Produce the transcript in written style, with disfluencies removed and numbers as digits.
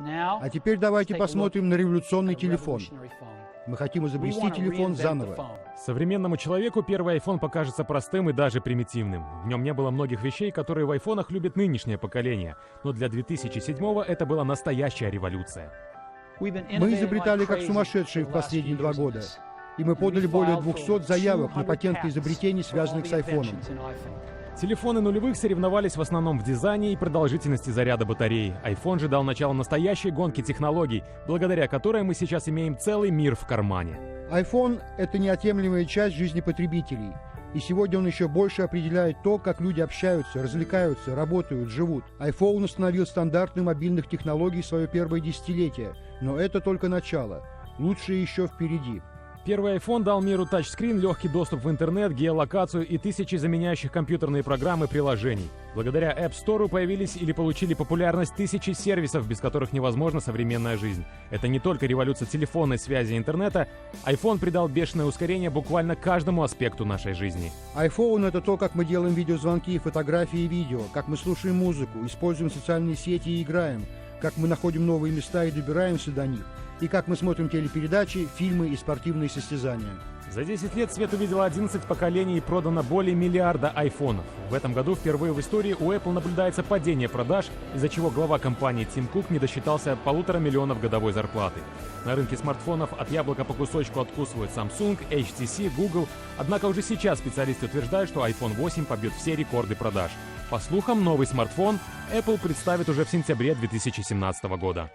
А теперь давайте посмотрим на революционный телефон. Мы хотим изобрести телефон заново. Современному человеку первый iPhone покажется простым и даже примитивным. В нем не было многих вещей, которые в айфонах любит нынешнее поколение. Но для 2007-го это была настоящая революция. Мы изобретали как сумасшедшие в последние 2 года. И мы подали более 200 заявок на патенты изобретений, связанных с айфоном. Телефоны нулевых соревновались в основном в дизайне и продолжительности заряда батареи. iPhone же дал начало настоящей гонке технологий, благодаря которой мы сейчас имеем целый мир в кармане. iPhone — это неотъемлемая часть жизни потребителей. И сегодня он еще больше определяет то, как люди общаются, развлекаются, работают, живут. iPhone установил стандарты мобильных технологий в свое первое десятилетие. Но это только начало. Лучшее еще впереди. Первый iPhone дал миру тачскрин, легкий доступ в интернет, геолокацию и тысячи заменяющих компьютерные программы приложений. Благодаря App Store появились или получили популярность тысячи сервисов, без которых невозможна современная жизнь. Это не только революция телефонной связи и интернета. iPhone придал бешеное ускорение буквально каждому аспекту нашей жизни. iPhone — это то, как мы делаем видеозвонки, фотографии и видео, как мы слушаем музыку, используем социальные сети и играем, как мы находим новые места и добираемся до них, и как мы смотрим телепередачи, фильмы и спортивные состязания. За 10 лет свет увидел 11 поколений и продано более миллиарда айфонов. В этом году впервые в истории у Apple наблюдается падение продаж, из-за чего глава компании Тим Кук не досчитался 1,5 миллиона годовой зарплаты. На рынке смартфонов от яблока по кусочку откусывают Samsung, HTC, Google. Однако уже сейчас специалисты утверждают, что iPhone 8 побьет все рекорды продаж. По слухам, новый смартфон Apple представит уже в сентябре 2017 года.